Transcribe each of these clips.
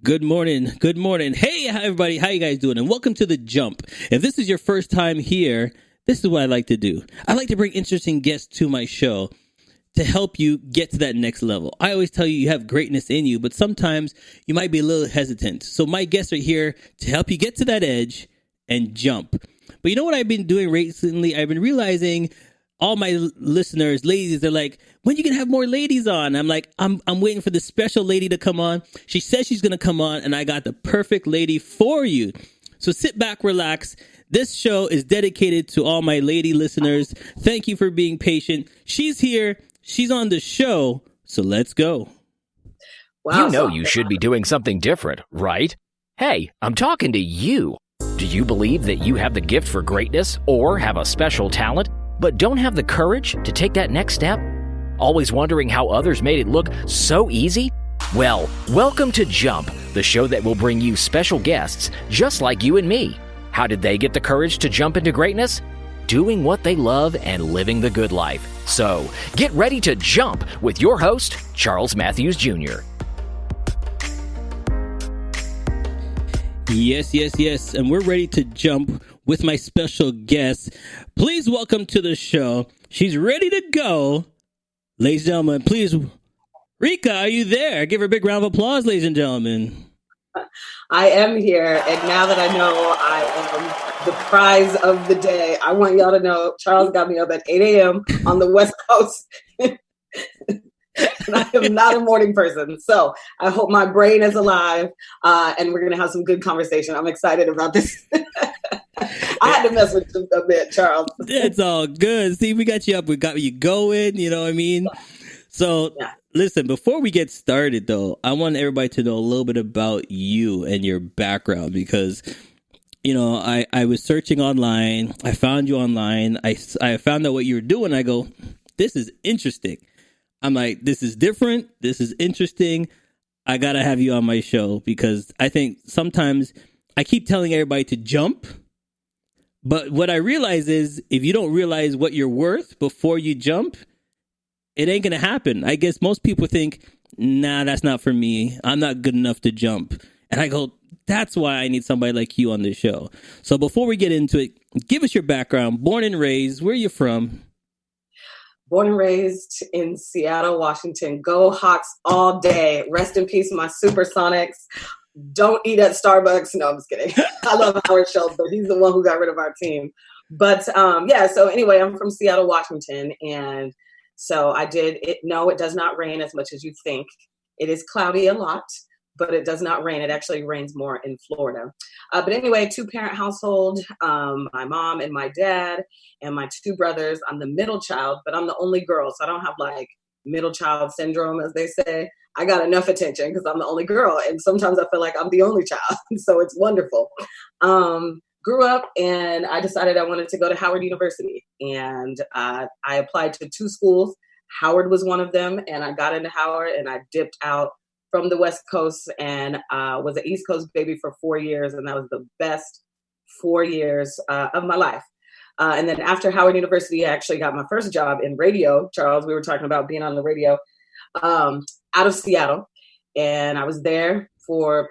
Good morning. Good morning. Hey, everybody. How you guys doing? And welcome to The Jump. If this is your first time here, this is what I like to do. I like to bring interesting guests to my show to help you get to that next level. I always tell you, you have greatness in you, but sometimes you might be a little hesitant. So my guests are here to help you get to that edge and jump. But you know what I've been doing recently? I've been realizing all my listeners, ladies, they're like, when you gonna have more ladies on? I'm like, I'm waiting for the special lady to come on. She says she's gonna come on, and I got the perfect lady for you. So sit back, relax. This show is dedicated to all my lady listeners. Thank you for being patient. She's here. She's on the show. So let's go. Wow, you know you should be doing something different, right? Hey, I'm talking to you. Do you believe that you have the gift for greatness or have a special talent, but don't have the courage to take that next step? Always wondering how others made it look so easy? Well, welcome to Jump, the show that will bring you special guests just like you and me. How did they get the courage to jump into greatness? Doing what they love and living the good life. So, get ready to jump with your host, Charles Matthews Jr. Yes. And we're ready to jump with my special guest. Please welcome to the show. She's ready to go. Ladies and gentlemen, please, Reka, are you there? Give her a big round of applause, ladies and gentlemen. I am here, and now that I know I am the prize of the day, I want y'all to know Charles got me up at 8 a.m. on the West Coast. And I am not a morning person, so I hope my brain is alive, and we're going to have some good conversation. I'm excited about this. I had to mess with you a bit, Charles. It's all good. See, we got you up. We got you going. You know what I mean? So, Listen, before we get started, though, I want everybody to know a little bit about you and your background because, you know, I was searching online. I found you online. I found out what you were doing. I go, this is interesting. I'm like, this is different. This is interesting. I got to have you on my show because I think sometimes I keep telling everybody to jump. But what I realize is if you don't realize what you're worth before you jump, it ain't going to happen. I guess most people think, nah, that's not for me. I'm not good enough to jump. And I go, that's why I need somebody like you on the show. So before we get into it, give us your background. Born and raised, where are you from? Born and raised in Seattle, Washington. Go Hawks all day. Rest in peace, my Supersonics. Don't eat at Starbucks. No, I'm just kidding. I love Howard Schultz, but he's the one who got rid of our team. But so anyway, I'm from Seattle, Washington. And so I did it. No, it does not rain as much as you think. It is cloudy a lot, but it does not rain. It actually rains more in Florida. But anyway, 2-parent household, my mom and my dad and my 2 brothers. I'm the middle child, but I'm the only girl. So I don't have like middle child syndrome, as they say. I got enough attention because I'm the only girl. And sometimes I feel like I'm the only child. So it's wonderful. Grew up and I decided I wanted to go to Howard University. And I applied to 2 schools. Howard was one of them. And I got into Howard and I dipped out from the West Coast and was an East Coast baby for 4 years. And that was the best 4 years of my life. And then after Howard University, I actually got my first job in radio. Charles, we were talking about being on the radio out of Seattle. And I was there for,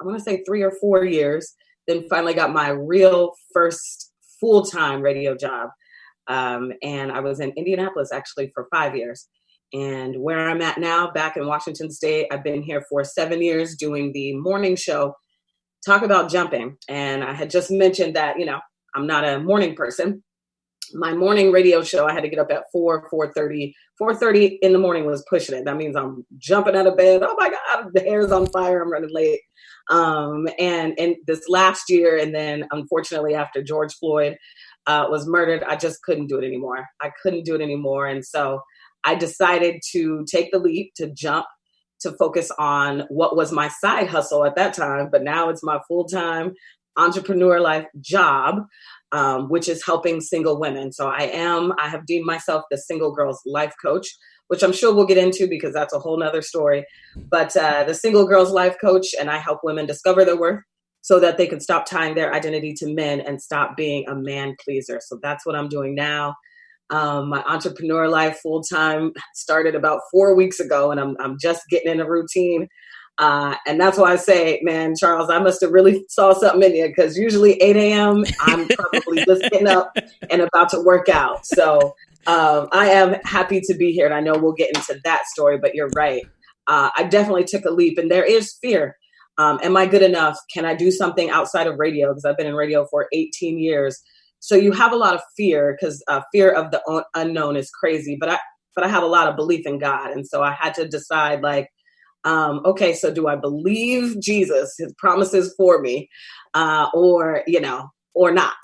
I want to say 3 or 4 years. Then finally got my real first full-time radio job. And I was in Indianapolis actually for 5 years. And where I'm at now, back in Washington State, I've been here for 7 years doing the morning show, Talk About Jumping. And I had just mentioned that, you know, I'm not a morning person. My morning radio show, I had to get up at 4:30. 4:30 in the morning was pushing it. That means I'm jumping out of bed. Oh my God, the hair's on fire. I'm running late. And this last year, and then unfortunately after George Floyd was murdered, I just couldn't do it anymore. And so I decided to take the leap, to jump, to focus on what was my side hustle at that time, but now it's my full-time entrepreneur life job, which is helping single women. So I have deemed myself the single girl's life coach, which I'm sure we'll get into because that's a whole nother story. But the single girl's life coach, and I help women discover their worth so that they can stop tying their identity to men and stop being a man pleaser. So that's what I'm doing now. My entrepreneur life full time started about 4 weeks ago, and I'm just getting in a routine. And that's why I say, man, Charles, I must have really saw something in you, because usually 8 a.m. I'm probably just getting up and about to work out. So I am happy to be here, and I know we'll get into that story, but you're right. I definitely took a leap, and there is fear. Am I good enough? Can I do something outside of radio? Because I've been in radio for 18 years. So you have a lot of fear, because fear of the unknown is crazy. But I have a lot of belief in God. And so I had to decide, like, okay, so do I believe Jesus, his promises for me, or not?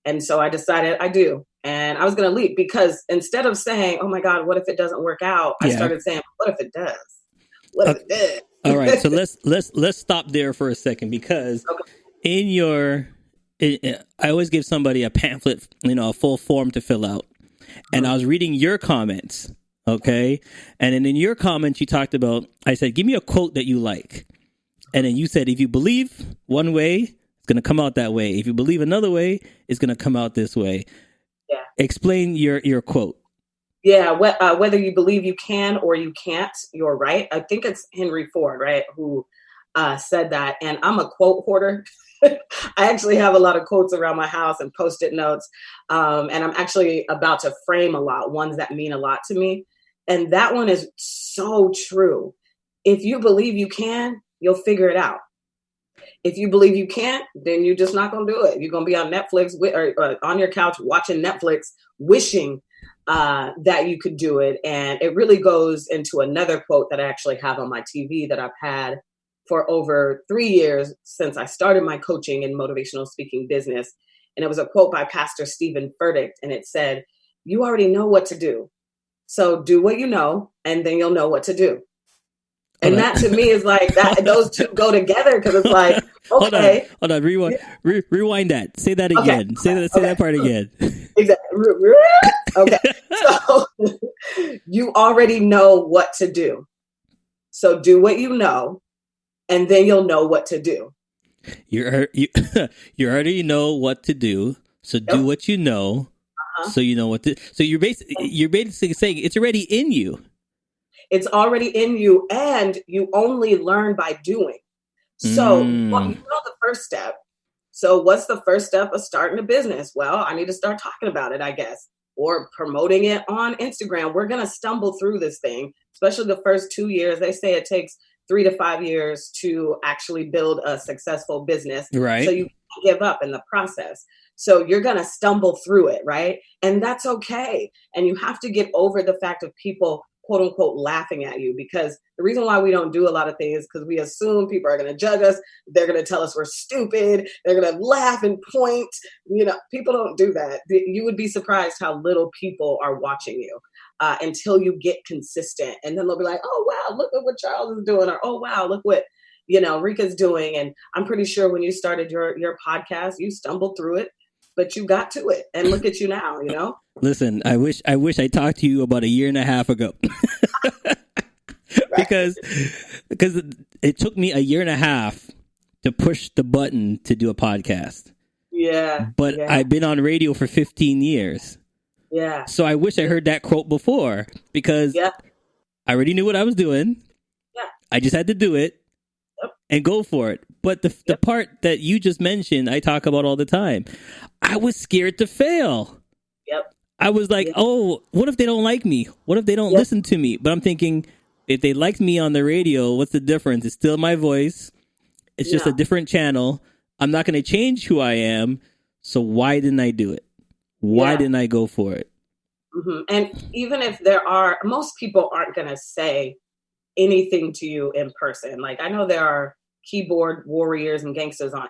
And so I decided I do. And I was going to leap, because instead of saying, oh my God, what if it doesn't work out? I started saying, what if it does? What if it did? All right. So let's stop there for a second, because in your, I always give somebody a pamphlet, a full form to fill out. And I was reading your comments. Okay. And then in your comments, you talked about, I said, give me a quote that you like. And then you said, if you believe one way, it's going to come out that way. If you believe another way, it's going to come out this way. Yeah. Explain your quote. Yeah. Whether you believe you can or you can't, you're right. I think it's Henry Ford, right, who said that. And I'm a quote hoarder. I actually have a lot of quotes around my house and Post-it notes. And I'm actually about to frame a lot, ones that mean a lot to me. And that one is so true. If you believe you can, you'll figure it out. If you believe you can't, then you're just not going to do it. You're going to be on Netflix or on your couch watching Netflix, wishing that you could do it. And it really goes into another quote that I actually have on my TV that I've had for over 3 years since I started my coaching and motivational speaking business. And it was a quote by Pastor Stephen Furtick. And it said, you already know what to do. So do what you know, and then you'll know what to do. And that to me is like that. Those two go together, because it's like, okay. Hold on. Rewind that. Say that again. Say that part again. Exactly. Okay. So you already know what to do. So do what you know, and then you'll know what to do. You already know what to do. So do what you know. So you know what to. So you're basically saying it's already in you. It's already in you, and you only learn by doing. So the first step. So what's the first step of starting a business? Well, I need to start talking about it, I guess, or promoting it on Instagram. We're going to stumble through this thing, especially the first 2 years. They say it takes 3 to 5 years to actually build a successful business. Right. So you can't give up in the process. So you're going to stumble through it, right? And that's okay. And you have to get over the fact of people, quote unquote, laughing at you, because the reason why we don't do a lot of things is because we assume people are going to judge us. They're going to tell us we're stupid. They're going to laugh and point. People don't do that. You would be surprised how little people are watching you until you get consistent. And then they'll be like, oh, wow, look at what Charles is doing. Or, oh, wow, look what, Reka's doing. And I'm pretty sure when you started your podcast, you stumbled through it, but you got to it, and look at you now, Listen, I wish I talked to you about a year and a half ago. because it took me a year and a half to push the button to do a podcast. Yeah. But I've been on radio for 15 years. Yeah. So I wish I heard that quote before, because I already knew what I was doing. Yeah. I just had to do it and go for it. But the part that you just mentioned, I talk about all the time. I was scared to fail. Yep. I was like, oh, what if they don't like me? What if they don't listen to me? But I'm thinking, if they liked me on the radio, what's the difference? It's still my voice. It's just a different channel. I'm not going to change who I am. So why didn't I do it? Why didn't I go for it? Mm-hmm. And even if most people aren't going to say anything to you in person. Like, I know there are keyboard warriors and gangsters on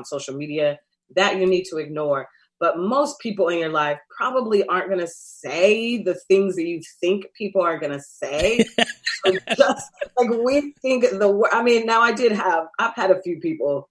social media that you need to ignore. But most people in your life probably aren't going to say the things that you think people are going to say. So just like we think now I've had a few people.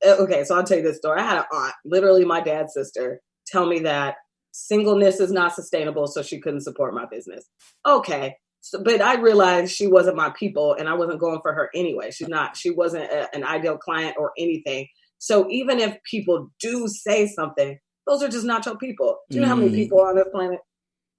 Okay, so I'll tell you this story. I had an aunt, literally my dad's sister, tell me that singleness is not sustainable, so she couldn't support my business. Okay. So, but I realized she wasn't my people, and I wasn't going for her anyway. She wasn't an ideal client or anything. So even if people do say something, those are just not your people. Do you know how many people are on this planet?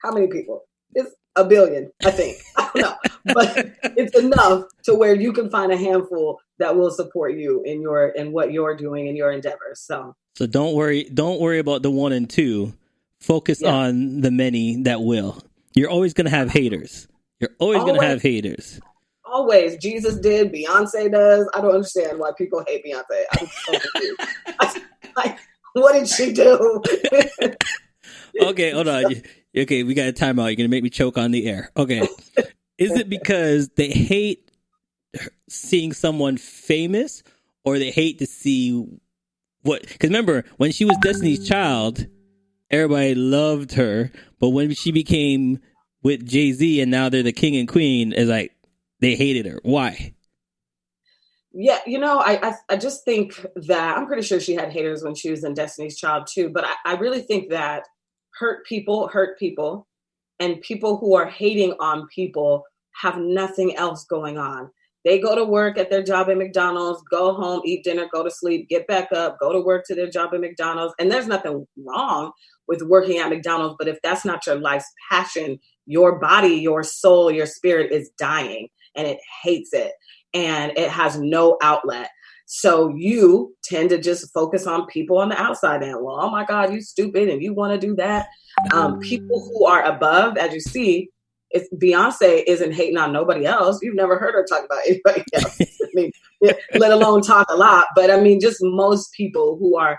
How many people? It's a billion, I think. No, but it's enough to where you can find a handful that will support you in what you're doing in your endeavors. So don't worry about the 1 and 2. Focus on the many that will. You're always going to have haters. You're always going to have haters. Always. Jesus did. Beyonce does. I don't understand why people hate Beyonce. I'm so confused. What did she do? Okay, hold on. Okay, we got a timeout. You're going to make me choke on the air. Okay. Is it because they hate seeing someone famous, or they hate to see what? Because remember, when she was Destiny's Child, everybody loved her. But when she became with Jay-Z and now they're the king and queen, it's like they hated her. Why? Yeah, I just think that I'm pretty sure she had haters when she was in Destiny's Child too. But I really think that hurt people, and people who are hating on people have nothing else going on. They go to work at their job at McDonald's, go home, eat dinner, go to sleep, get back up, go to work to their job at McDonald's. And there's nothing wrong with working at McDonald's, but if that's not your life's passion, your body, your soul, your spirit is dying and it hates it and it has no outlet. So you tend to just focus on people on the outside and, well, oh my God, you stupid and you want to do that. People who are above, as you see, if Beyonce isn't hating on nobody else, you've never heard her talk about anybody else. I mean, let alone talk a lot. But I mean, just most people who are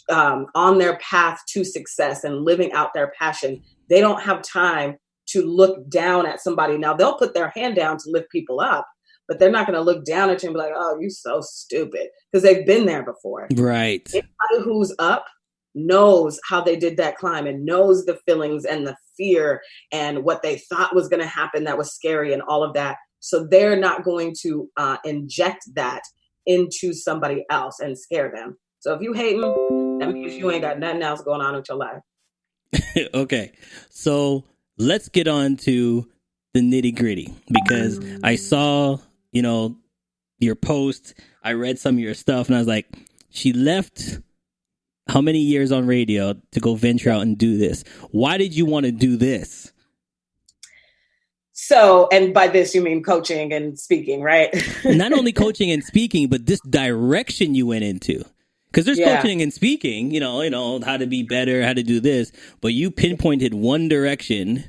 on their path to success and living out their passion, they don't have time to look down at somebody. Now, they'll put their hand down to lift people up, but they're not going to look down at you and be like, oh, you're so stupid, because they've been there before. Right. Anybody who's up knows how they did that climb and knows the feelings and the fear and what they thought was going to happen that was scary and all of that. So they're not going to inject that into somebody else and scare them. So if you hate them, that means you ain't got nothing else going on with your life. Okay. So let's get on to the nitty gritty, because I saw, your post, I read some of your stuff, and I was like, she left how many years on radio to go venture out and do this? Why did you want to do this? So, and by this, you mean coaching and speaking, right? Not only coaching and speaking, but this direction you went into. Because there's coaching and speaking, how to be better, how to do this. But you pinpointed one direction.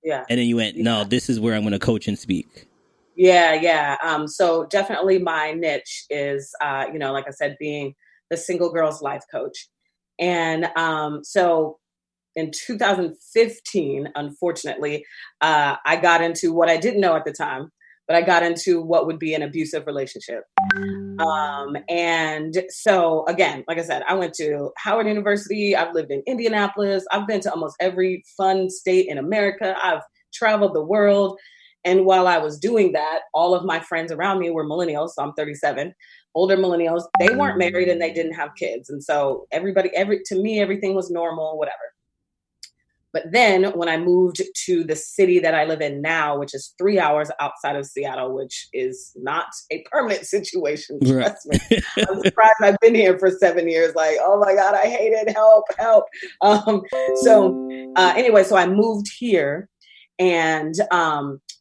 Yeah. And then you went, no, this is where I'm going to coach and speak. Yeah. So definitely my niche is, like I said, being the single girl's life coach. And so in 2015, unfortunately, I got into what I didn't know at the time, but I got into what would be an abusive relationship. And so again, like I said, I went to Howard University. I've lived in Indianapolis. I've been to almost every fun state in America. I've traveled the world. And while I was doing that, all of my friends around me were millennials. So I'm 37, older millennials. They weren't married and they didn't have kids. And so to me, everything was normal, whatever. But then when I moved to the city that I live in now, which is 3 hours outside of Seattle, which is not a permanent situation, trust me. I'm surprised I've been here for 7 years. Like, oh my God, I hate it. Help. Anyway, so I moved here, and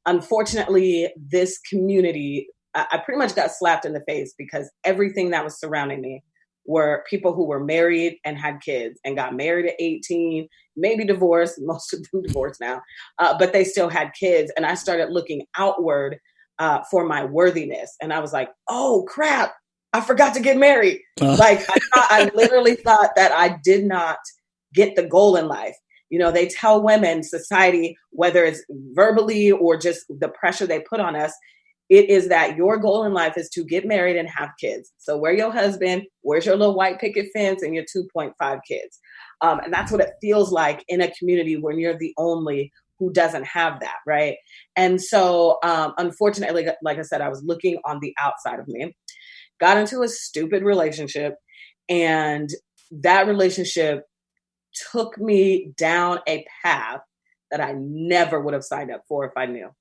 unfortunately, this community, I pretty much got slapped in the face, because everything that was surrounding me were people who were married and had kids and got married at 18, maybe divorced, most of them divorced now, but they still had kids. And I started looking outward for my worthiness. And I was like, oh crap, I forgot to get married. Like I literally thought that I did not get the goal in life. They tell women, society, whether it's verbally or just the pressure they put on us, it is that your goal in life is to get married and have kids. So where's your husband? Where's your little white picket fence and your 2.5 kids? And that's what it feels like in a community when you're the only who doesn't have that, right? And so, unfortunately, like I said, I was looking on the outside of me, got into a stupid relationship, and that relationship took me down a path that I never would have signed up for if I knew.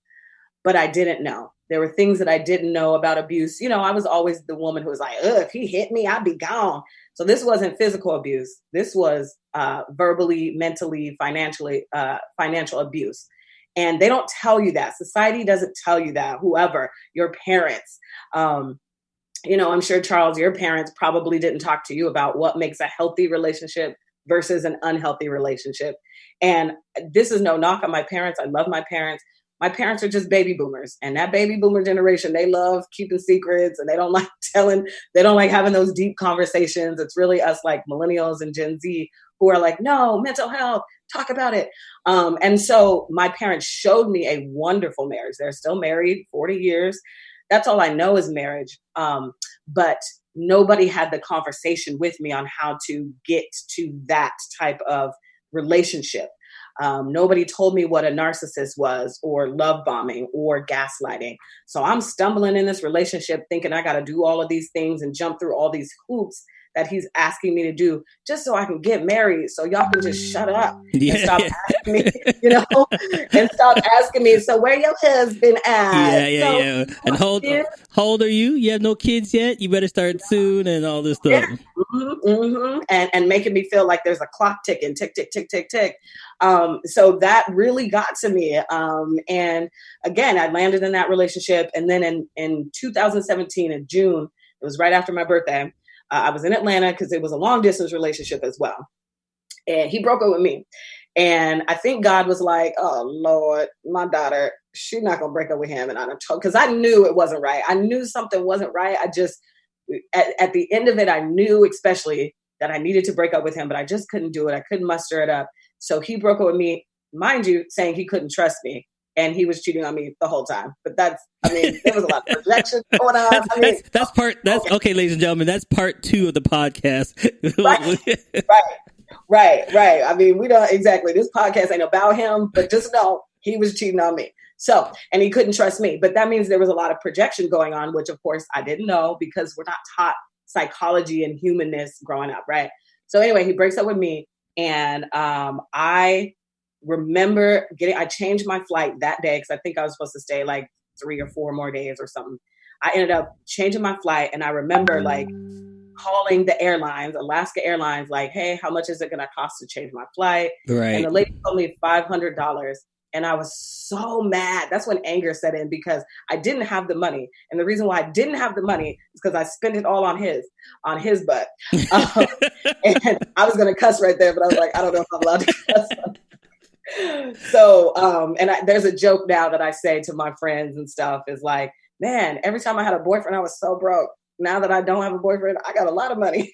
But I didn't know. There were things that I didn't know about abuse. I was always the woman who was like, if he hit me, I'd be gone. So this wasn't physical abuse. This was verbally, mentally, financial abuse. And they don't tell you that. Society doesn't tell you that. Whoever, your parents, I'm sure, Charles, your parents probably didn't talk to you about what makes a healthy relationship versus an unhealthy relationship. And this is no knock on my parents. I love my parents. My parents are just baby boomers, and that baby boomer generation, they love keeping secrets, and they don't like they don't like having those deep conversations. It's really us, like millennials and Gen Z, who are like, no, mental health, talk about it. And so my parents showed me a wonderful marriage. They're still married 40 years. That's all I know is marriage. But nobody had the conversation with me on how to get to that type of relationship. Nobody told me what a narcissist was, or love bombing, or gaslighting. So I'm stumbling in this relationship thinking I got to do all of these things and jump through all these hoops that he's asking me to do just so I can get married. So y'all can just shut up and stop asking me, and stop asking me, so where your husband at? Yeah. And how old are you? You have no kids yet? You better start soon and all this stuff. Yeah. And making me feel like there's a clock ticking, tick, tick, tick, tick, tick. So that really got to me. And again, I landed in that relationship. And then in 2017, in June, it was right after my birthday, I was in Atlanta because it was a long distance relationship as well. And he broke up with me. And I think God was like, oh, Lord, my daughter, she's not going to break up with him. And I don't talk, because I knew it wasn't right. I knew something wasn't right. I just, at the end of it, I knew especially that I needed to break up with him, but I just couldn't do it. I couldn't muster it up. So he broke up with me, mind you, saying he couldn't trust me. And he was cheating on me the whole time. But there was a lot of projection going on. Okay, ladies and gentlemen, that's part 2 of the podcast. Right. I mean, we don't exactly, this podcast ain't about him, but just know he was cheating on me. So, and he couldn't trust me. But that means there was a lot of projection going on, which of course I didn't know because we're not taught psychology and humanness growing up, right? So anyway, he breaks up with me. And I remember I changed my flight that day because I think I was supposed to stay like 3 or 4 more days or something. I ended up changing my flight, and I remember like calling the airlines, Alaska Airlines, like, hey, how much is it going to cost to change my flight? Right. And the lady told me $500. And I was so mad. That's when anger set in because I didn't have the money. And the reason why I didn't have the money is because I spent it all on his butt. And I was going to cuss right there, but I was like, I don't know if I'm allowed to cuss. So, there's a joke now that I say to my friends and stuff is like, man, every time I had a boyfriend, I was so broke. Now that I don't have a boyfriend, I got a lot of money.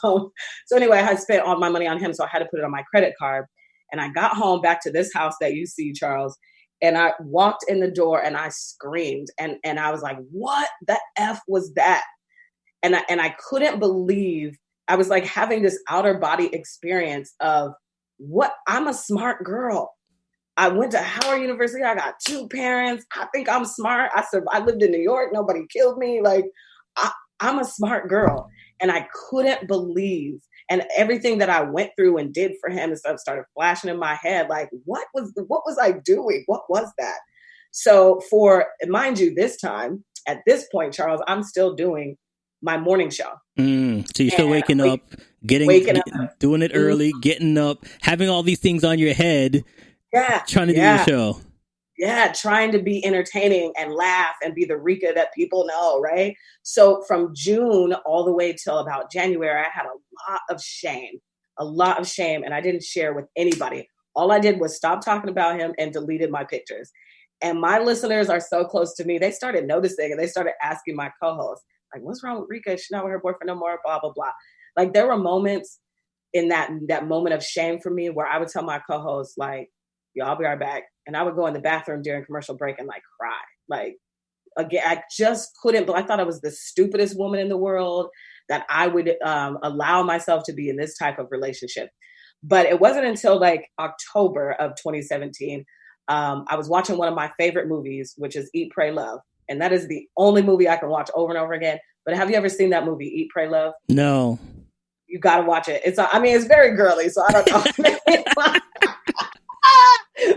So anyway, I spent all my money on him. So I had to put it on my credit card. And I got home back to this house that you see, Charles, and I walked in the door and I screamed and I was like, what the F was that? And I couldn't believe, I was like having this outer body experience of what, I'm a smart girl. I went to Howard University. I got 2 parents. I think I'm smart. I lived in New York. Nobody killed me. Like I'm a smart girl. And I couldn't believe, and everything that I went through and did for him and stuff started flashing in my head. Like, what was I doing? What was that? So mind you, at this point, Charles, I'm still doing my morning show. So you're still waking up, doing it early, getting up, having all these things on your head. Yeah. Trying to do your show. Yeah, trying to be entertaining and laugh and be the Reka that people know, right? So from June all the way till about January, I had a lot of shame, and I didn't share with anybody. All I did was stop talking about him and deleted my pictures. And my listeners are so close to me, they started noticing and they started asking my co-host, like, what's wrong with Reka? She's not with her boyfriend no more, blah, blah, blah. Like there were moments in that moment of shame for me where I would tell my co-host, like, yo, I'll be right back. And I would go in the bathroom during commercial break and like cry. Like, again, I just couldn't, but I thought I was the stupidest woman in the world that I would allow myself to be in this type of relationship. But it wasn't until like October of 2017, I was watching one of my favorite movies, which is Eat, Pray, Love. And that is the only movie I can watch over and over again. But have you ever seen that movie, Eat, Pray, Love? No. You got to watch it. It's very girly, so I don't know.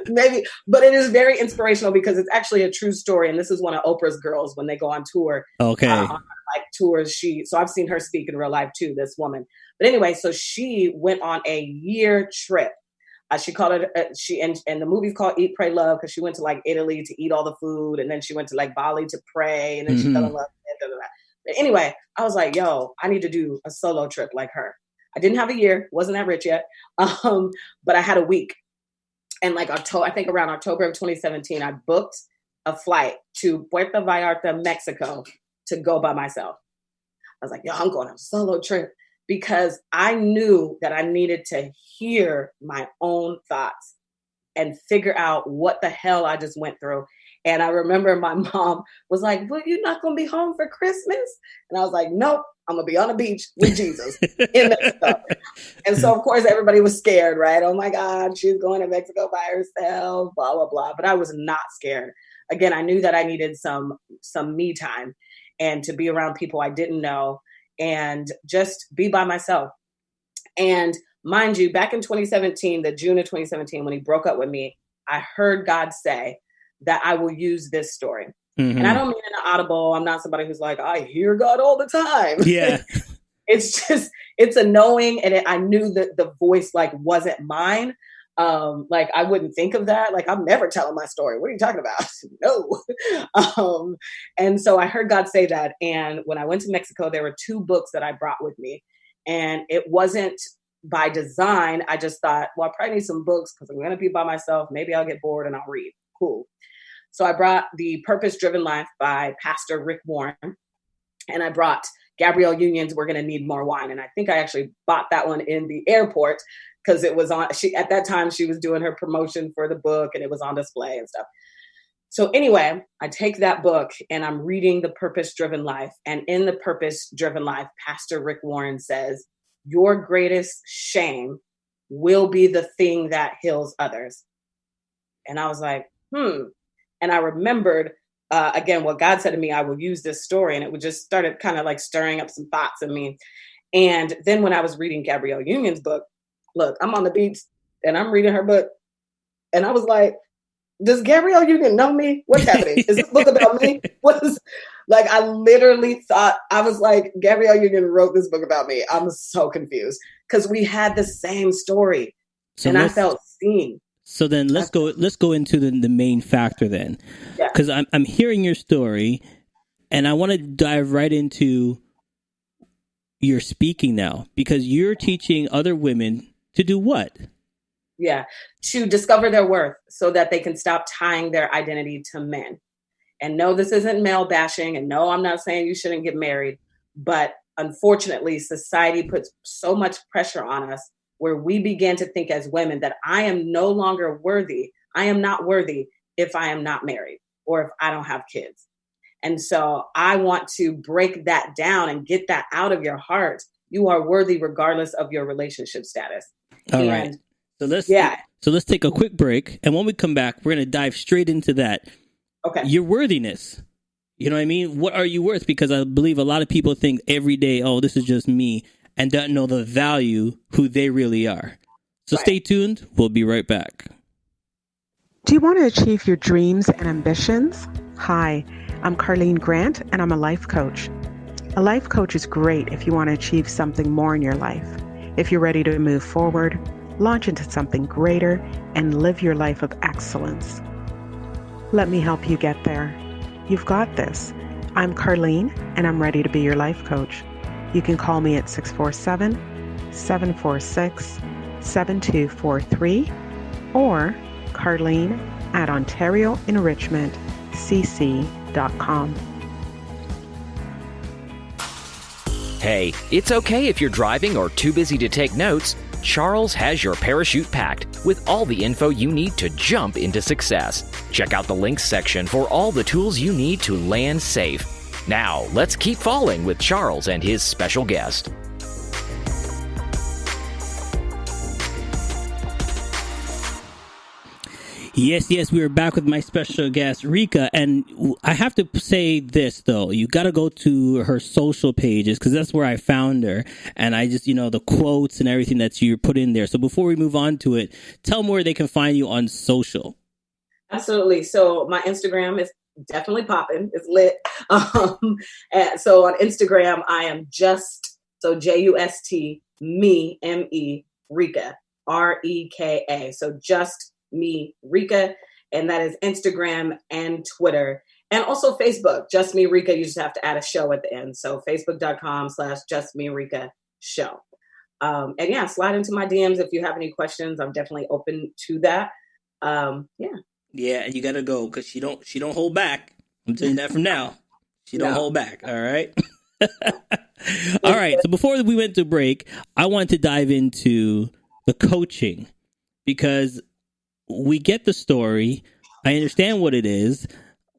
Maybe, but it is very inspirational because it's actually a true story. And this is one of Oprah's girls when they go on tour. Okay. On tours. So I've seen her speak in real life too, this woman. But anyway, so she went on a year trip She called it, and the movie's called Eat, Pray, Love, because she went to like Italy to eat all the food. And then she went to like Bali to pray. And then she fell in love. But anyway, I was like, yo, I need to do a solo trip like her. I didn't have a year, wasn't that rich yet. But I had a week. And like I think around October of 2017, I booked a flight to Puerto Vallarta, Mexico to go by myself. I was like, yo, I'm going on a solo trip because I knew that I needed to hear my own thoughts and figure out what the hell I just went through. And I remember my mom was like, well, you're not going to be home for Christmas? And I was like, nope, I'm going to be on the beach with Jesus in Mexico. And so, of course, everybody was scared, right? Oh, my God, she's going to Mexico by herself, blah, blah, blah. But I was not scared. Again, I knew that I needed some me time and to be around people I didn't know and just be by myself. And mind you, back in 2017, the June of 2017, when he broke up with me, I heard God say that I will use this story. And I don't mean in an audible. I'm not somebody who's like, I hear God all the time. Yeah. It's a knowing. And I knew that the voice like wasn't mine. Like I wouldn't think of that. Like I'm never telling my story. What are you talking about? No. And so I heard God say that. And when I went to Mexico, there were 2 books that I brought with me. And it wasn't by design. I just thought, well, I probably need some books because I'm going to be by myself. Maybe I'll get bored and I'll read. Cool. So I brought The Purpose Driven Life by Pastor Rick Warren. And I brought Gabrielle Union's We're Gonna Need More Wine. And I think I actually bought that one in the airport because it was on, at that time she was doing her promotion for the book and it was on display and stuff. So anyway, I take that book and I'm reading The Purpose Driven Life. And in The Purpose Driven Life, Pastor Rick Warren says, your greatest shame will be the thing that heals others. And I was like, And I remembered, again, what God said to me, I will use this story. And it would just started kind of like stirring up some thoughts in me. And then when I was reading Gabrielle Union's book, look, I'm on the beach and I'm reading her book. And I was like, does Gabrielle Union know me? What's happening? Is this book about me? I literally thought, I was like, Gabrielle Union wrote this book about me. I'm so confused because we had the same story and I felt seen. So then let's go into the main factor then, because I'm hearing your story and I want to dive right into your speaking now because you're teaching other women to do what? Yeah, to discover their worth so that they can stop tying their identity to men. And no, this isn't male bashing. And no, I'm not saying you shouldn't get married. But unfortunately, society puts so much pressure on us where we begin to think as women that I am no longer worthy. I am not worthy if I am not married or if I don't have kids. And so I want to break that down and get that out of your heart. You are worthy regardless of your relationship status. All right. So let's take a quick break. And when we come back, we're going to dive straight into that. Okay. Your worthiness. You know what I mean? What are you worth? Because I believe a lot of people think every day, oh, this is just me, and don't know the value who they really are. So Stay tuned. We'll be right back. Do you want to achieve your dreams and ambitions? Hi, I'm Carlene Grant, and I'm a life coach. A life coach is great if you want to achieve something more in your life. If you're ready to move forward, launch into something greater, and live your life of excellence. Let me help you get there. You've got this. I'm Carlene, and I'm ready to be your life coach. You can call me at 647-746-7243 or Carlene@OntarioEnrichmentCC.com. Hey, it's okay if you're driving or too busy to take notes. Charles has your parachute packed with all the info you need to jump into success. Check out the links section for all the tools you need to land safe. Now, let's keep falling with Charles and his special guest. Yes, we are back with my special guest, Reka. And I have to say this, though. You got to go to her social pages because that's where I found her. And I just, the quotes and everything that you put in there. So before we move on to it, tell them where they can find you on social. Absolutely. So my Instagram is definitely popping. It's lit. And so on Instagram, I am just, so JUST, me, M-E, Reka Reka. So just me, Reka. And that is Instagram and Twitter. And also Facebook, Just Me Reka. You just have to add a show at the end. So facebook.com/justmeReka show. And yeah, slide into my DMs if you have any questions. I'm definitely open to that. Yeah, and you gotta go because she don't hold back. I'm telling you that from now. She don't hold back. All right. All right. So before we went to break, I wanted to dive into the coaching because we get the story. I understand what it is.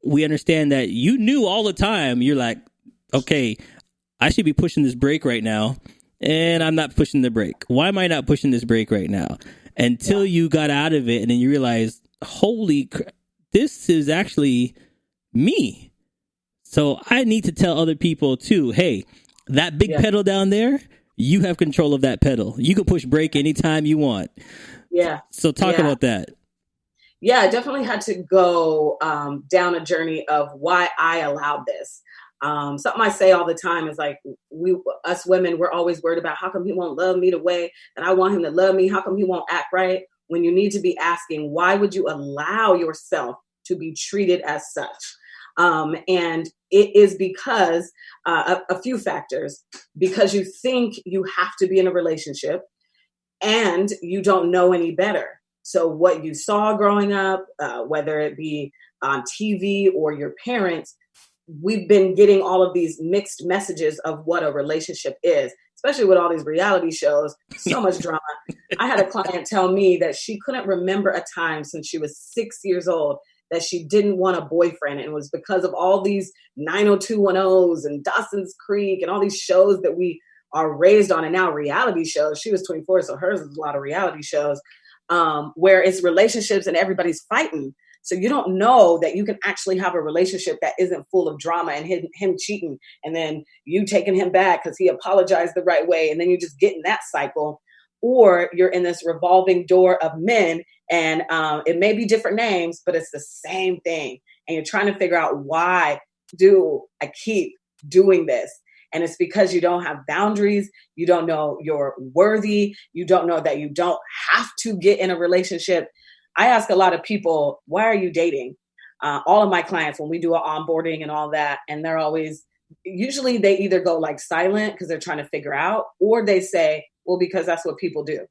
We understand that you knew all the time. You're like, okay, I should be pushing this brake right now, and I'm not pushing the brake. Why am I not pushing this brake right now? Until you got out of it, and then you realized, holy crap, this is actually me. So I need to tell other people too, hey, that big pedal down there, you have control of that pedal. You can push brake anytime you want. Yeah. So talk about that. Yeah, I definitely had to go down a journey of why I allowed this. Something I say all the time is like, us women, we're always worried about how come he won't love me the way that I want him to love me? How come he won't act right? When you need to be asking, why would you allow yourself to be treated as such? And it is because a few factors, because you think you have to be in a relationship and you don't know any better. So what you saw growing up, whether it be on TV or your parents, we've been getting all of these mixed messages of what a relationship is, especially with all these reality shows, so much drama. I had a client tell me that she couldn't remember a time since she was 6 years old that she didn't want a boyfriend. And it was because of all these 90210s and Dawson's Creek and all these shows that we are raised on, and now reality shows. She was 24, so hers is a lot of reality shows. Where it's relationships and everybody's fighting. So you don't know that you can actually have a relationship that isn't full of drama and him cheating and then you taking him back because he apologized the right way. And then you just get in that cycle. Or you're in this revolving door of men and it may be different names, but it's the same thing. And you're trying to figure out, why do I keep doing this? And it's because you don't have boundaries. You don't know you're worthy. You don't know that you don't have to get in a relationship. I ask a lot of people, why are you dating? All of my clients, when we do an onboarding and all that, and they're always, usually they either go like silent because they're trying to figure out, or they say, well, because that's what people do.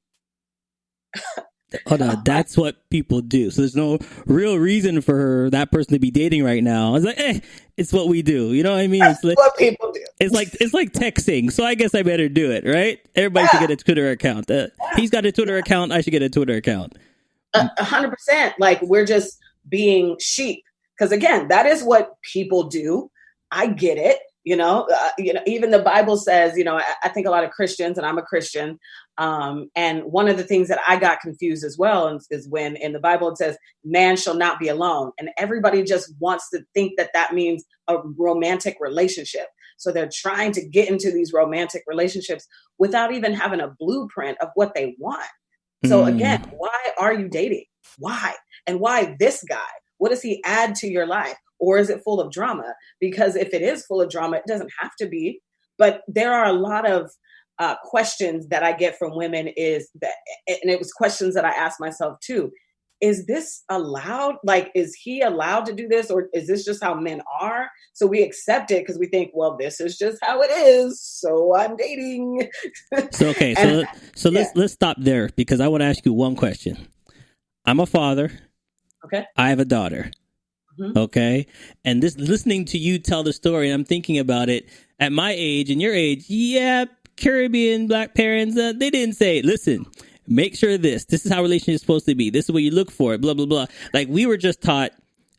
Hold on, that's what people do. So there's no real reason for that person to be dating right now. I was like, it's what we do. You know what I mean? It's like, what people do. It's like texting. So I guess I better do it, right? Everybody should get a Twitter account. He's got a Twitter account. I should get a Twitter account. 100%. Like, we're just being sheep. Because again, that is what people do. I get it. Even the Bible says, I think a lot of Christians, and I'm a Christian. And one of the things that I got confused as well is when in the Bible it says, man shall not be alone. And everybody just wants to think that that means a romantic relationship. So they're trying to get into these romantic relationships without even having a blueprint of what they want. So again, why are you dating? Why? And why this guy? What does he add to your life? Or is it full of drama? Because if it is full of drama, it doesn't have to be. But there are a lot of questions that I get from women is that, and it was questions that I asked myself too. Is this allowed? Like, is he allowed to do this? Or is this just how men are? So we accept it because we think, well, this is just how it is. So I'm dating. So let's stop there because I want to ask you one question. I'm a father. Okay. I have a daughter. Mm-hmm. Okay. And listening to you tell the story, I'm thinking about it at my age and your age. Yeah. Caribbean black parents, they didn't say, listen, make sure this is how relationship is supposed to be. This is what you look for, blah, blah, blah. Like, we were just taught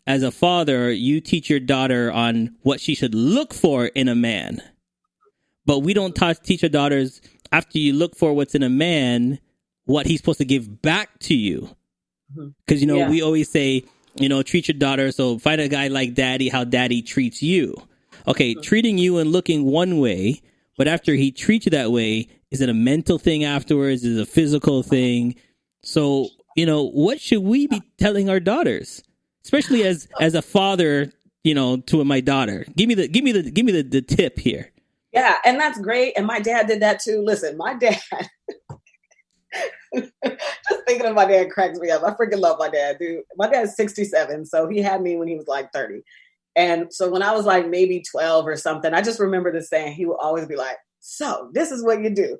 as a father, you teach your daughter on what she should look for in a man. But we don't teach our daughters, after you look for what's in a man, what he's supposed to give back to you. Because, we always say, treat your daughter. So find a guy like daddy, how daddy treats you. Okay, treating you and looking one way. But after he treats you that way, is it a mental thing afterwards? Is it a physical thing? So, what should we be telling our daughters, especially as a father, to my daughter? Give me the tip here. Yeah, and that's great. And my dad did that too. Listen, my dad, Just thinking of my dad cracks me up. I freaking love my dad, dude. My dad's 67, so he had me when he was like 30. And so when I was like maybe 12 or something, I just remember this saying. He would always be like, so this is what you do.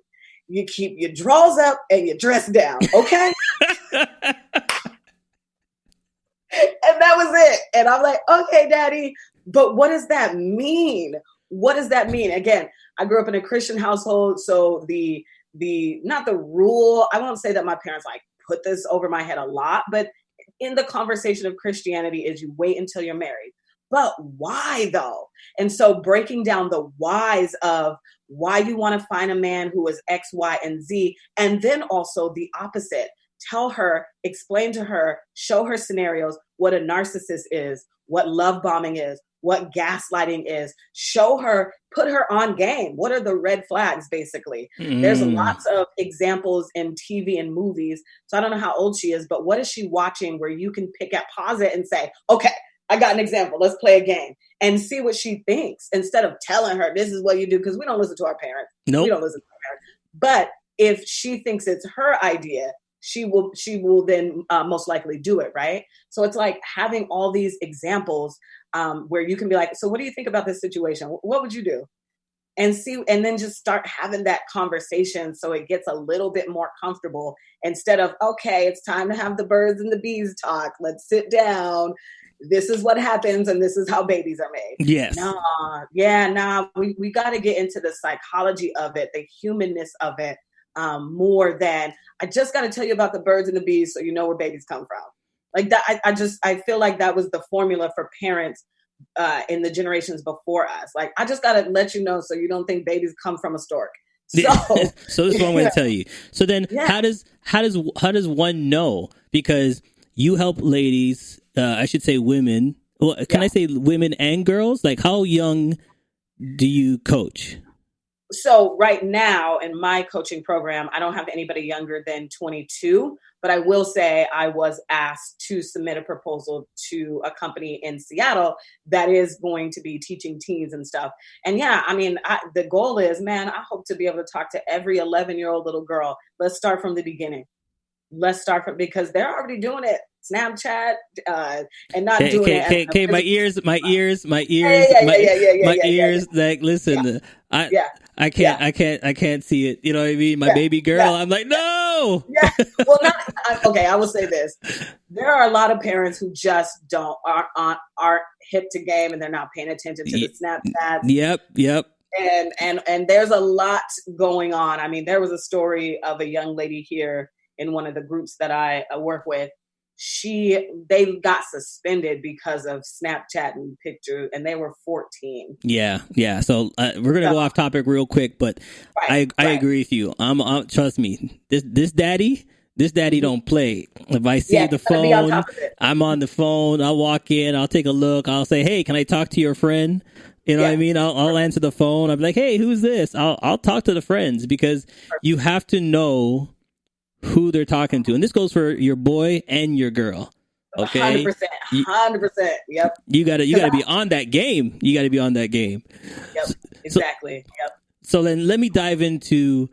You keep your drawers up and your dress down, okay? And that was it. And I'm like, okay, Daddy, but what does that mean? What does that mean? Again, I grew up in a Christian household, so the not the rule, I won't say that my parents like put this over my head a lot, but in the conversation of Christianity is you wait until you're married. But why though? And so breaking down the whys of why you want to find a man who is X, Y, and Z, and then also the opposite. Tell her, explain to her, show her scenarios, what a narcissist is, what love bombing is, what gaslighting is. Show her, put her on game. What are the red flags, basically? There's lots of examples in TV and movies. So I don't know how old she is, but what is she watching where you can pick at, pause it and say, okay, I got an example. Let's play a game and see what she thinks instead of telling her this is what you do. Because we don't listen to our parents. Nope. We don't listen to our parents. But if she thinks it's her idea, she will then most likely do it, right? So it's like having all these examples where you can be like, so what do you think about this situation? What would you do? And see, and then just start having that conversation so it gets a little bit more comfortable instead of, okay, it's time to have the birds and the bees talk. Let's sit down. This is what happens and this is how babies are made. Yes. We got to get into the psychology of it, the humanness of it. More than I just got to tell you about the birds and the bees so you know where babies come from. Like that, I feel like that was the formula for parents in the generations before us. Like, I just got to let you know so you don't think babies come from a stork. So, so this is what I'm going to tell you. So then how does one know? Because you help ladies, I should say women. Well, can I say women and girls? Like, how young do you coach? So right now in my coaching program, I don't have anybody younger than 22, but I will say I was asked to submit a proposal to a company in Seattle that is going to be teaching teens and stuff. And the goal is, man, I hope to be able to talk to every 11-year-old little girl. Let's start from the beginning. Because they're already doing it. Snapchat and not doing it. Okay, my ears. Like, listen, I can't see it. You know what I mean? My baby girl. I'm like, no. Yeah. Well, okay. I will say this: there are a lot of parents who just aren't hip to game, and they're not paying attention to the Snapchats. Yep. And there's a lot going on. I mean, there was a story of a young lady here in one of the groups that I work with. They got suspended because of Snapchat and pictures, and they were 14. Yeah. So we're gonna go off topic real quick, but I agree with you. I'm trust me. This daddy don't play. If I see the phone, I'm on the phone. I'll walk in. I'll take a look. I'll say, hey, can I talk to your friend? You know what I mean? I'll answer the phone. I'm like, hey, who's this? I'll talk to the friends because you have to know who they're talking to. And this goes for your boy and your girl. Okay. 100%. Yep. You gotta be on that game. Yep. Exactly. Yep. So then let me dive into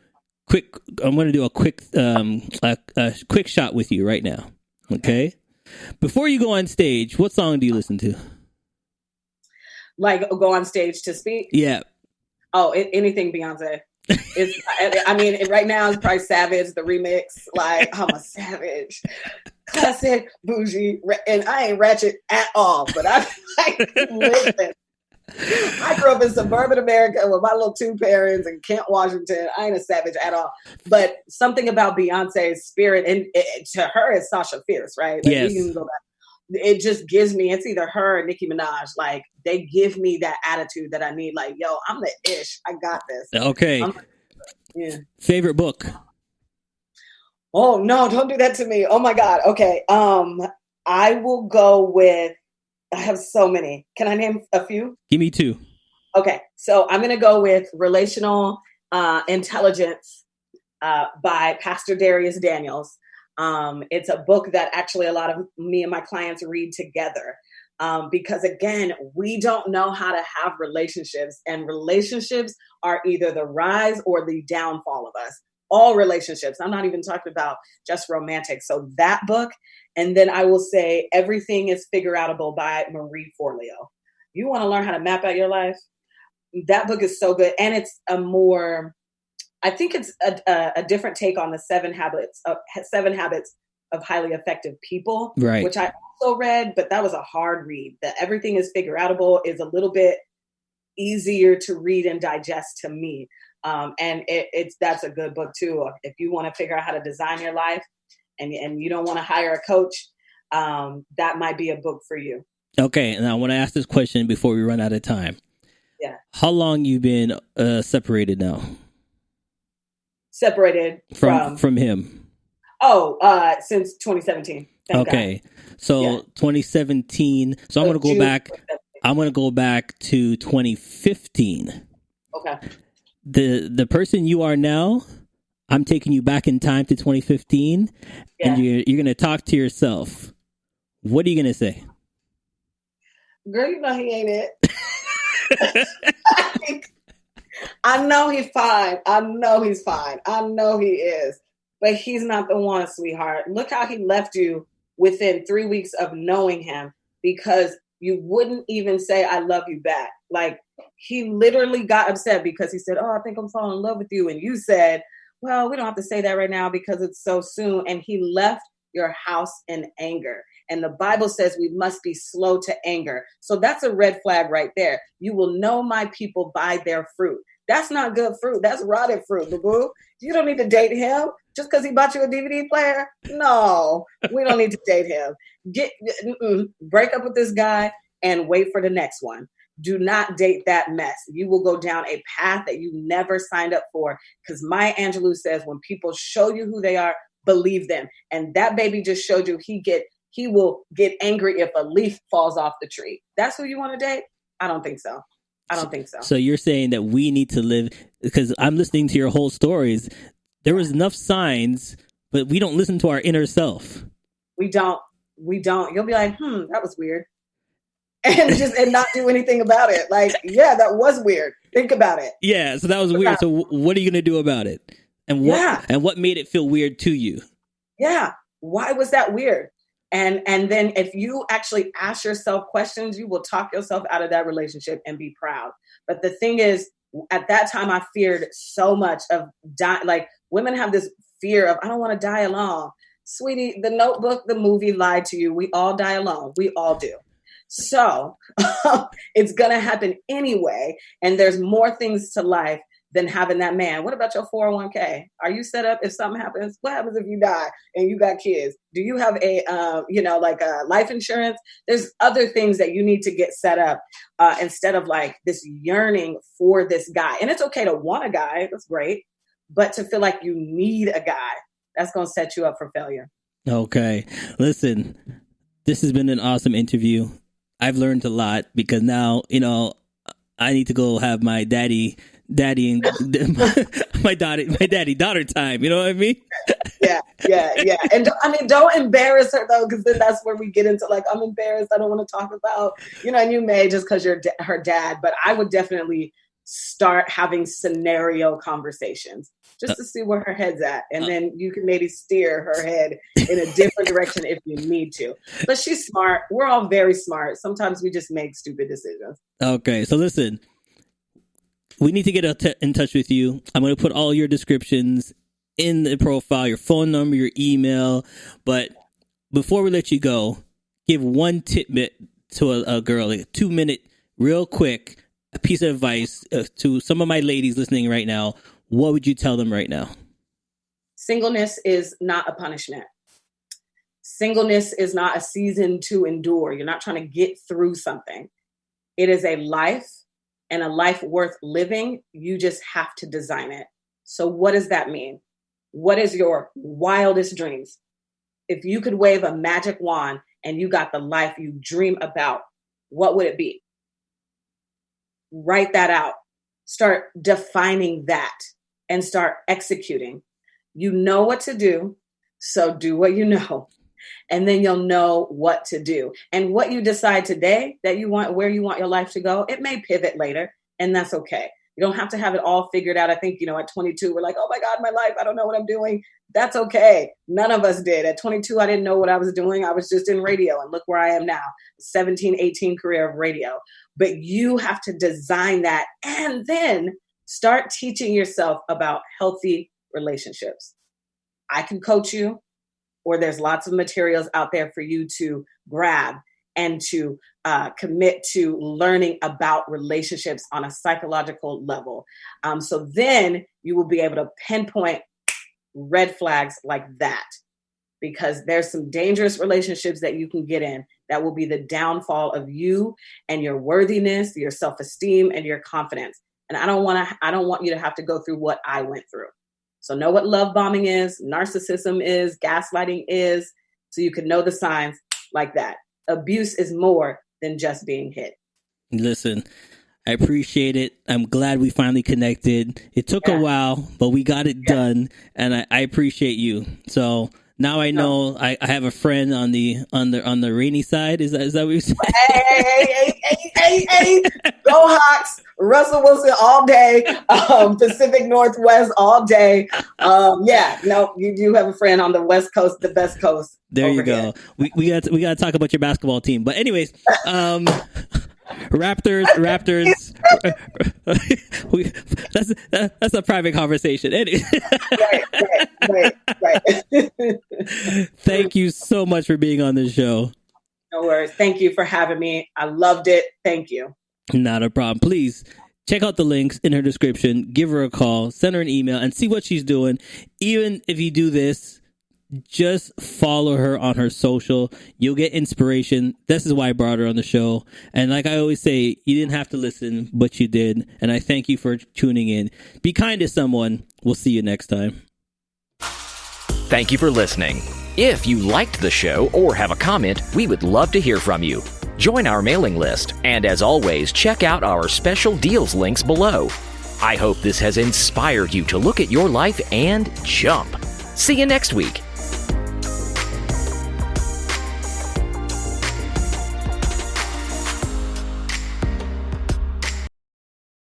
I'm going to do a quick shot with you right now. Okay. Before you go on stage, what song do you listen to? Like go on stage to speak? Yeah. Oh, anything Beyonce. Right now it's probably Savage, the remix. Like, I'm a savage, classic, bougie, and I ain't ratchet at all. But I listen. I grew up in suburban America with my little two parents in Kent, Washington. I ain't a savage at all. But something about Beyonce's spirit, and to her, it's Sasha Fierce, right? Like, yes. You can go back. It just gives me, it's either her or Nicki Minaj. Like, they give me that attitude that I need. Like, yo, I'm the ish. I got this. Okay. Favorite book? Oh, no, don't do that to me. Oh, my God. Okay. I will go with, I have so many. Can I name a few? Give me two. Okay. So I'm going to go with Relational Intelligence by Pastor Darius Daniels. It's a book that actually a lot of me and my clients read together because, again, we don't know how to have relationships, and relationships are either the rise or the downfall of us. all relationships. I'm not even talking about just romantic. So that book. And then I will say Everything is Figure Outable by Marie Forleo. You want to learn how to map out your life? That book is so good. And it's I think it's a different take on the 7 habits of highly effective people, right, which I also read, but that was a hard read. The Everything is Figure Outable is a little bit easier to read and digest to me. And that's a good book too. If you want to figure out how to design your life and you don't want to hire a coach, that might be a book for you. Okay. And I want to ask this question before we run out of time. Yeah. How long you been separated now? Separated from him? Since 2017. Okay. So 2017. So I'm going to go back. I'm going to go back to 2015. Okay. The person you are now, I'm taking you back in time to 2015, and you're going to talk to yourself. What are you going to say? Girl, you know he ain't it. I know he's fine. I know he's fine. I know he is. But he's not the one, sweetheart. Look how he left you within 3 weeks of knowing him because you wouldn't even say, I love you back. Like, he literally got upset because he said, oh, I think I'm falling in love with you. And you said, well, we don't have to say that right now because it's so soon. And he left your house in anger. And the Bible says we must be slow to anger. So that's a red flag right there. You will know my people by their fruit. That's not good fruit. That's rotted fruit, boo-boo. You don't need to date him just because he bought you a DVD player. No, we don't need to date him. Break up with this guy and wait for the next one. Do not date that mess. You will go down a path that you never signed up for. Because Maya Angelou says when people show you who they are, believe them. And that baby just showed you he will get angry if a leaf falls off the tree. That's who you want to date? I don't think so. So you're saying that we need to live, because I'm listening to your whole stories. There was enough signs, but we don't listen to our inner self. We don't. You'll be like, that was weird. And not do anything about it. Like, yeah, that was weird. Think about it. Yeah, so that was weird. So what are you going to do about it? And what made it feel weird to you? Yeah. Why was that weird? And then if you actually ask yourself questions, you will talk yourself out of that relationship and be proud. But the thing is, at that time, I feared so much of dying. Like, women have this fear of, I don't want to die alone. Sweetie, The Notebook, the movie lied to you. We all die alone. We all do. So it's going to happen anyway. And there's more things to life than having that man. What about your 401k? Are you set up if something happens? What happens if you die and you got kids? Do you have a life insurance? There's other things that you need to get set up instead of like this yearning for this guy. And it's okay to want a guy. That's great. But to feel like you need a guy, that's going to set you up for failure. Okay. Listen, this has been an awesome interview. I've learned a lot because now, I need to go have my daddy and my daddy daughter time. You know what I mean? Yeah. And don't embarrass her though, because then that's where we get into like, I'm embarrassed. I don't want to talk about, and you may just because you're her dad, but I would definitely start having scenario conversations just to see where her head's at. And then you can maybe steer her head in a different direction if you need to. But she's smart. We're all very smart. Sometimes we just make stupid decisions. Okay. So listen, we need to get in touch with you. I'm going to put all your descriptions in the profile, your phone number, your email. But before we let you go, give one tidbit to a girl, like a 2-minute, real quick, a piece of advice to some of my ladies listening right now. What would you tell them right now? Singleness is not a punishment. Singleness is not a season to endure. You're not trying to get through something. It is a life, and a life worth living. You just have to design it. So what does that mean? What is your wildest dreams? If you could wave a magic wand and you got the life you dream about, what would it be? Write that out. Start defining that and start executing. You know what to do, so do what you know. And then you'll know what to do. And what you decide today that you want, where you want your life to go, it may pivot later, and that's okay. You don't have to have it all figured out. I think, at 22, we're like, oh my God, my life, I don't know what I'm doing. That's okay. None of us did. At 22, I didn't know what I was doing. I was just in radio, and look where I am now, 17, 18 career of radio. But you have to design that and then start teaching yourself about healthy relationships. I can coach you, or there's lots of materials out there for you to grab and to commit to learning about relationships on a psychological level. So then you will be able to pinpoint red flags like that, because there's some dangerous relationships that you can get in that will be the downfall of you and your worthiness, your self-esteem, and your confidence. And I don't want you to have to go through what I went through. So know what love bombing is, narcissism is, gaslighting is, so you can know the signs like that. Abuse is more than just being hit. Listen, I appreciate it. I'm glad we finally connected. It took a while, but we got it done, and I appreciate you. So now I know I have a friend on the rainy side. Is that what you said? Hey! Go Hawks! Russell Wilson all day. Pacific Northwest all day. You do have a friend on the West Coast, the best coast. There you go. Here. We got to talk about your basketball team. But anyways, Raptors. That's a private conversation. Anyway. Right. Thank you so much for being on this show. No worries. Thank you for having me. I loved it. Thank you. Not a problem. Please check out the links in her description. Give her a call. Send her an email and see what she's doing. Even if you do this, just follow her on her social. You'll get inspiration. This is why I brought her on the show. And like I always say, you didn't have to listen, but you did. And I thank you for tuning in. Be kind to someone. We'll see you next time. Thank you for listening. If you liked the show or have a comment, we would love to hear from you. Join our mailing list, and as always, check out our special deals links below. I hope this has inspired you to look at your life and jump. See you next week.